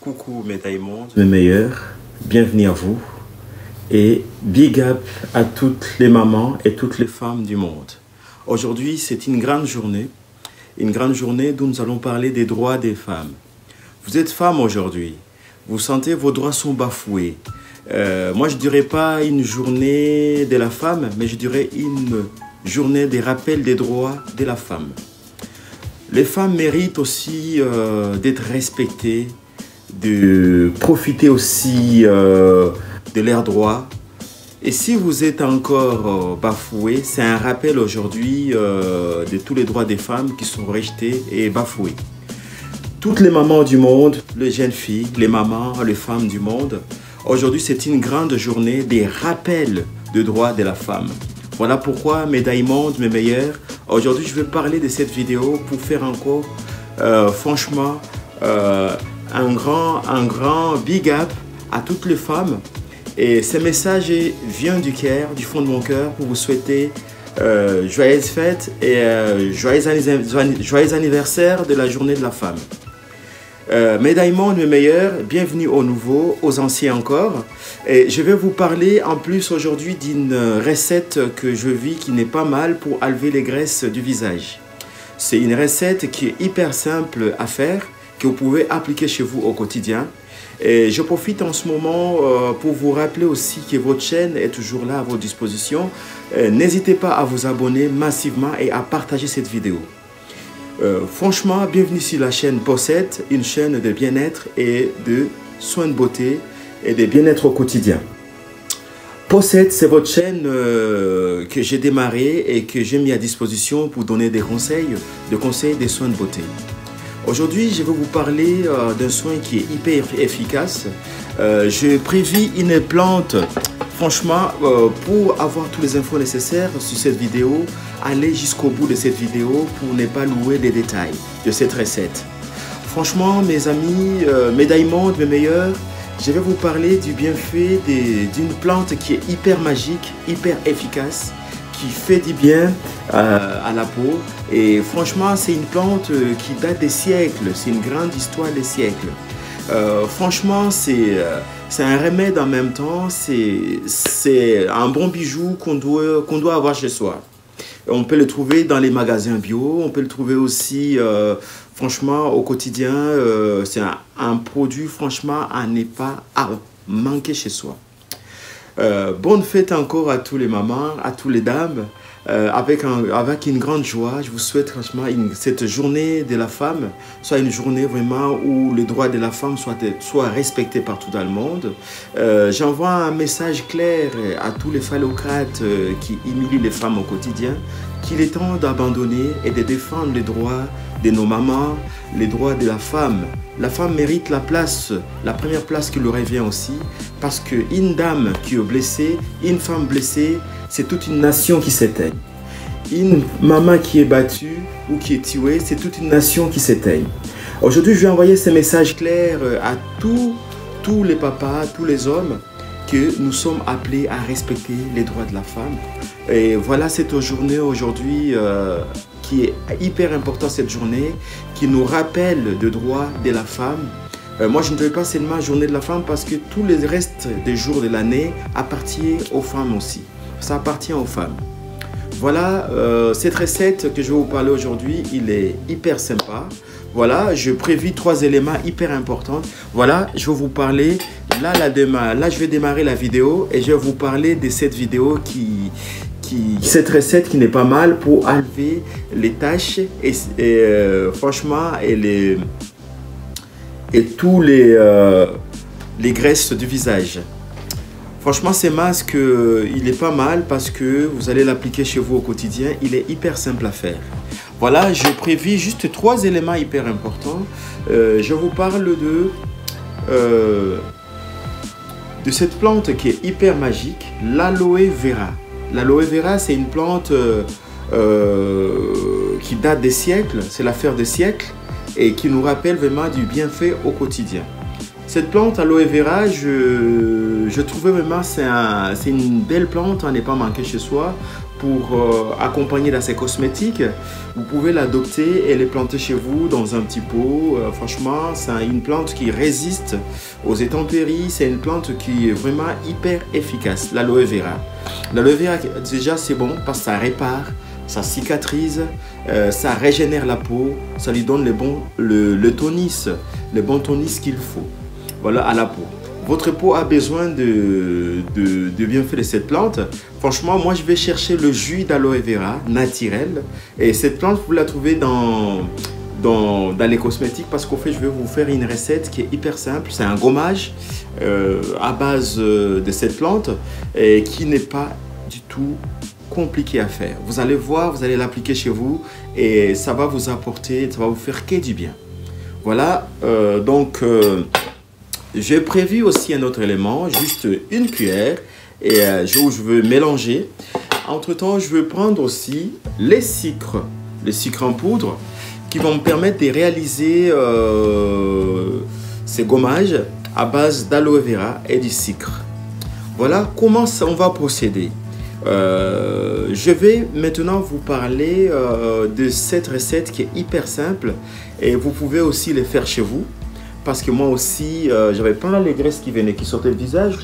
Coucou mes diamonds, mes meilleurs, bienvenue à vous et big up à toutes les mamans et toutes les femmes du monde. Aujourd'hui c'est une grande journée d'où nous allons parler des droits des femmes. Vous êtes femme aujourd'hui, vous sentez vos droits sont bafoués. Moi je dirais pas une journée de la femme, mais je dirais une journée des rappels des droits de la femme. Les femmes méritent aussi d'être respectées, de profiter aussi de leurs droits. Et si vous êtes encore bafoué, c'est un rappel aujourd'hui de tous les droits des femmes qui sont rejetés et bafoués. Toutes les mamans du monde, les jeunes filles, les mamans, les femmes du monde, aujourd'hui c'est une grande journée des rappels de droits de la femme. Voilà pourquoi mes diamonds, mes meilleurs, aujourd'hui je vais parler de cette vidéo pour faire encore franchement un grand big up à toutes les femmes. Et ce message vient du cœur, du fond de mon cœur, pour vous souhaiter joyeuses fêtes et joyeux anniversaire de la journée de la femme. Mes diamonds, mes meilleurs, bienvenue aux nouveaux, aux anciens encore. Et je vais vous parler en plus aujourd'hui d'une recette que je vis qui n'est pas mal pour enlever les graisses du visage. C'est une recette qui est hyper simple à faire, que vous pouvez appliquer chez vous au quotidien. Et je profite en ce moment pour vous rappeler aussi que votre chaîne est toujours là à votre disposition. N'hésitez pas à vous abonner massivement et à partager cette vidéo. Franchement, bienvenue sur la chaîne Possette, une chaîne de bien-être et de soins de beauté et de bien-être au quotidien. Possette, c'est votre chaîne que j'ai démarrée et que j'ai mis à disposition pour donner des conseils des soins de beauté. Aujourd'hui, je vais vous parler d'un soin qui est hyper efficace. Je prévis une plante. Franchement, pour avoir toutes les infos nécessaires sur cette vidéo, allez jusqu'au bout de cette vidéo pour ne pas louer les détails de cette recette. Franchement, mes amis, mes diamonds, mes meilleurs, je vais vous parler du bienfait d'une plante qui est hyper magique, hyper efficace, qui fait du bien à la peau. Et franchement, c'est une plante qui date des siècles, c'est une grande histoire des siècles. Franchement, c'est un remède en même temps, c'est un bon bijou qu'on doit avoir chez soi. On peut le trouver dans les magasins bio, on peut le trouver aussi, franchement, au quotidien. C'est un produit, franchement, à ne pas manquer chez soi. Bonne fête encore à tous les mamans, à toutes les dames. Avec une grande joie, je vous souhaite franchement cette journée de la femme soit une journée vraiment où les droits de la femme soient respectés partout dans le monde. J'envoie un message clair à tous les phallocrates qui humilient les femmes au quotidien, qu'il est temps d'abandonner et de défendre les droits de nos mamans, les droits de la femme. La femme mérite la première place qui lui revient aussi, parce qu'une dame qui est blessée, une femme blessée, c'est toute une nation qui s'éteint. Une maman qui est battue ou qui est tuée, c'est toute une nation qui s'éteint. Aujourd'hui, je vais envoyer ce message clair à tous les papas, tous les hommes, que nous sommes appelés à respecter les droits de la femme. Et voilà cette journée aujourd'hui qui est hyper importante, cette journée qui nous rappelle le droit de la femme. Moi, je ne dirais pas seulement journée de la femme parce que tous les restes des jours de l'année appartiennent aux femmes aussi. Ça appartient aux femmes. Voilà, cette recette que je vais vous parler aujourd'hui, il est hyper sympa. Voilà, je prévis 3 éléments hyper importants. Voilà, je vais vous parler, là je vais démarrer la vidéo et je vais vous parler de cette vidéo cette recette qui n'est pas mal pour enlever les taches et franchement, et tous les graisses du visage. Franchement, ce masque, il est pas mal parce que vous allez l'appliquer chez vous au quotidien. Il est hyper simple à faire. Voilà, je prévis juste 3 éléments hyper importants. Je vous parle de cette plante qui est hyper magique, l'aloe vera. L'aloe vera, c'est une plante qui date des siècles, c'est l'affaire des siècles et qui nous rappelle vraiment du bienfait au quotidien. Cette plante aloe vera, je trouvais vraiment c'est une belle plante à ne pas manquer chez soi pour accompagner dans ces cosmétiques. Vous pouvez l'adopter et les planter chez vous dans un petit pot. Franchement, c'est une plante qui résiste aux intempéries. C'est une plante qui est vraiment hyper efficace, l'aloe vera. L'aloe vera, déjà, c'est bon parce que ça répare, ça cicatrise, ça régénère la peau, ça lui donne le tonus, le bon tonus qu'il faut. Voilà, à la peau. Votre peau a besoin de bienfaits de cette plante. Franchement, moi, je vais chercher le jus d'aloe vera naturel. Et cette plante, vous la trouvez dans les cosmétiques parce qu'au fait, je vais vous faire une recette qui est hyper simple. C'est un gommage à base de cette plante et qui n'est pas du tout compliqué à faire. Vous allez voir, vous allez l'appliquer chez vous et ça va vous apporter, ça va vous faire que du bien. Voilà, j'ai prévu aussi un autre élément, juste une cuillère, et où je veux mélanger. Entre temps, je veux prendre aussi les sucres en poudre, qui vont me permettre de réaliser ces gommages à base d'aloe vera et du sucre. Voilà comment on va procéder. Je vais maintenant vous parler de cette recette qui est hyper simple et vous pouvez aussi les faire chez vous. Parce que moi aussi, j'avais pas mal de graisses qui sortaient du visage.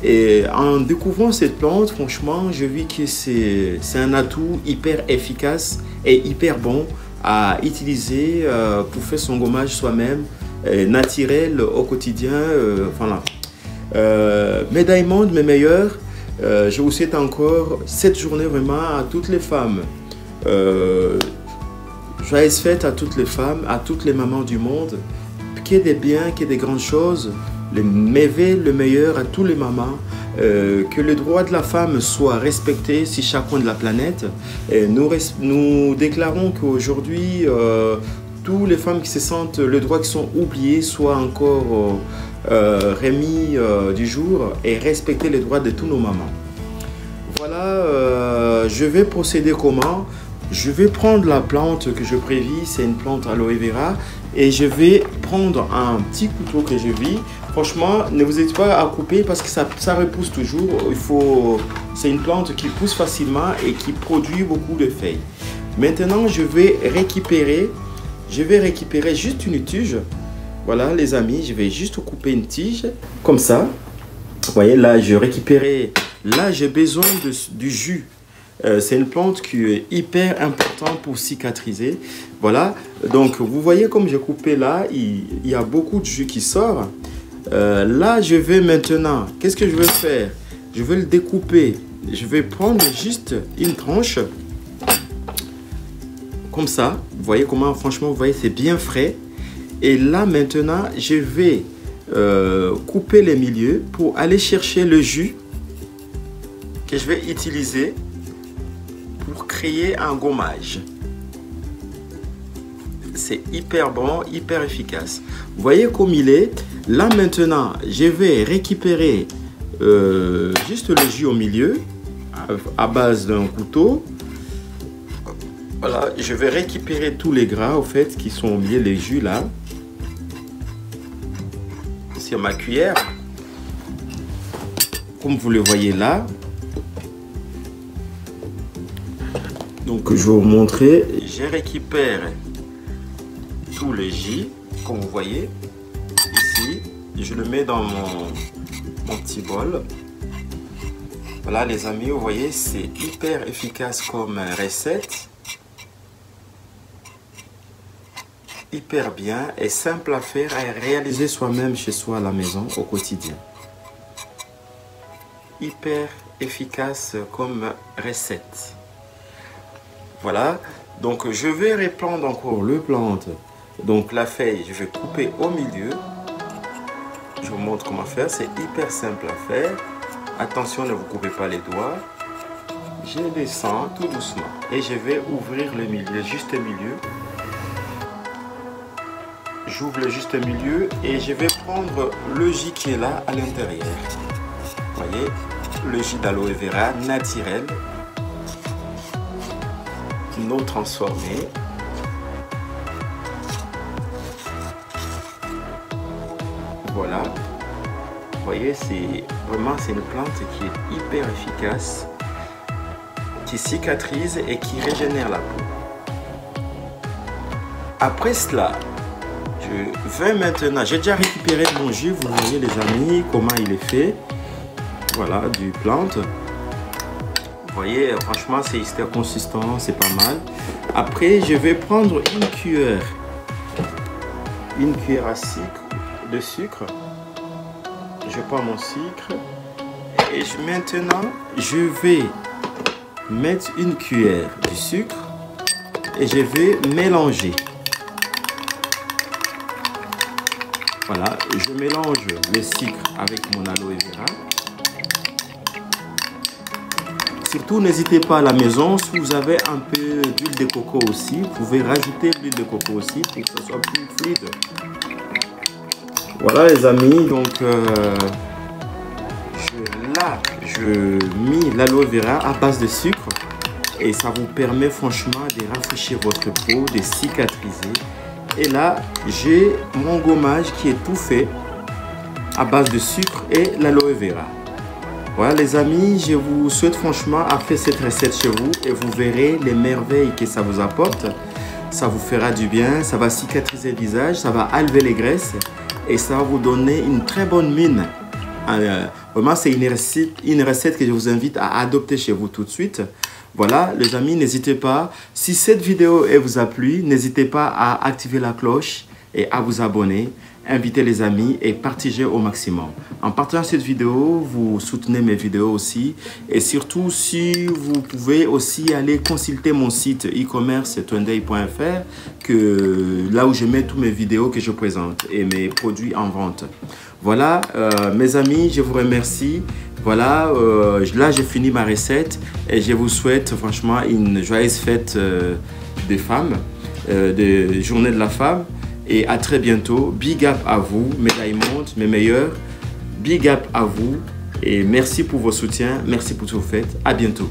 Et en découvrant cette plante, franchement, je vis que c'est un atout hyper efficace et hyper bon à utiliser pour faire son gommage soi-même, naturel au quotidien. Voilà. Mes diamonds, mes meilleurs, je vous souhaite encore cette journée vraiment à toutes les femmes. Joyeuses fêtes à toutes les femmes, à toutes les mamans du monde. Qu'il y ait des biens, qu'il y ait des grandes choses, le meilleur à tous les mamans, que le droit de la femme soit respecté sur chaque coin de la planète. Et nous déclarons qu'aujourd'hui, toutes les femmes qui se sentent le droit qui sont oubliés soient encore remis du jour et respecter les droits de tous nos mamans. Voilà, je vais procéder comment? Je vais prendre la plante que je prévis, c'est une plante aloe vera. Et je vais prendre un petit couteau que je vis. Franchement, ne vous hésitez pas à couper parce que ça repousse toujours. C'est une plante qui pousse facilement et qui produit beaucoup de feuilles. Maintenant, je vais récupérer juste une tige. Voilà les amis, je vais juste couper une tige comme ça. Vous voyez, là, j'ai besoin du jus. C'est une plante qui est hyper importante pour cicatriser. Voilà, donc vous voyez comme j'ai coupé là, il y a beaucoup de jus qui sort. Là, je vais maintenant, qu'est-ce que je vais faire? Je vais le découper. Je vais prendre juste une tranche. Comme ça, vous voyez comment, franchement, vous voyez, c'est bien frais. Et là, maintenant, je vais couper les milieux pour aller chercher le jus que je vais utiliser pour créer un gommage. C'est hyper bon, hyper efficace. Vous voyez comme il est. Là maintenant, je vais récupérer juste le jus au milieu à base d'un couteau. Voilà, je vais récupérer tous les gras au fait qui sont au milieu, les jus là. Sur ma cuillère. Comme vous le voyez là. Donc je vais vous montrer, je récupère tout le jus, comme vous voyez, ici, je le mets dans mon petit bol. Voilà les amis, vous voyez, c'est hyper efficace comme recette. Hyper bien et simple à faire et réaliser soi-même chez soi à la maison au quotidien. Hyper efficace comme recette. Voilà, donc je vais reprendre encore le plante. Donc la feuille, je vais couper au milieu. Je vous montre comment faire, c'est hyper simple à faire. Attention, ne vous coupez pas les doigts. Je descends tout doucement et je vais ouvrir le milieu, juste milieu. J'ouvre le juste milieu et je vais prendre le jus qui est là à l'intérieur. Vous voyez, le jus d'aloe vera naturel. Non transformé. Voilà. Vous voyez, c'est une plante qui est hyper efficace, qui cicatrise et qui régénère la peau. Après cela, je vais maintenant, j'ai déjà récupéré mon jus, vous voyez les amis, comment il est fait. Voilà, du plante. Vous voyez, franchement, c'est consistant, c'est pas mal. Après, je vais prendre une cuillère à de sucre. Je prends mon sucre et maintenant, je vais mettre une cuillère de sucre et je vais mélanger. Voilà, je mélange le sucre avec mon aloe vera. Surtout, n'hésitez pas à la maison, si vous avez un peu d'huile de coco aussi, vous pouvez rajouter l'huile de coco aussi pour que ça soit plus fluide. Voilà les amis, donc je mis l'aloe vera à base de sucre et ça vous permet franchement de rafraîchir votre peau, de cicatriser. Et là, j'ai mon gommage qui est tout fait à base de sucre et l'aloe vera. Voilà les amis, je vous souhaite franchement à faire cette recette chez vous et vous verrez les merveilles que ça vous apporte. Ça vous fera du bien, ça va cicatriser le visage, ça va enlever les graisses et ça va vous donner une très bonne mine. Vraiment, c'est une recette que je vous invite à adopter chez vous tout de suite. Voilà les amis, n'hésitez pas, si cette vidéo vous a plu, n'hésitez pas à activer la cloche et à vous abonner. Invitez les amis et partagez au maximum. En partageant cette vidéo, vous soutenez mes vidéos aussi. Et surtout, si vous pouvez aussi aller consulter mon site e-commerce twenday.fr, là où je mets tous mes vidéos que je présente et mes produits en vente. Voilà, mes amis, je vous remercie. Voilà, là j'ai fini ma recette et je vous souhaite franchement une joyeuse fête des femmes, de journée de la femme. Et à très bientôt. Big up à vous, mes diamonds, mes meilleurs. Big up à vous. Et merci pour vos soutiens. Merci pour tout ce que vous faites. À bientôt.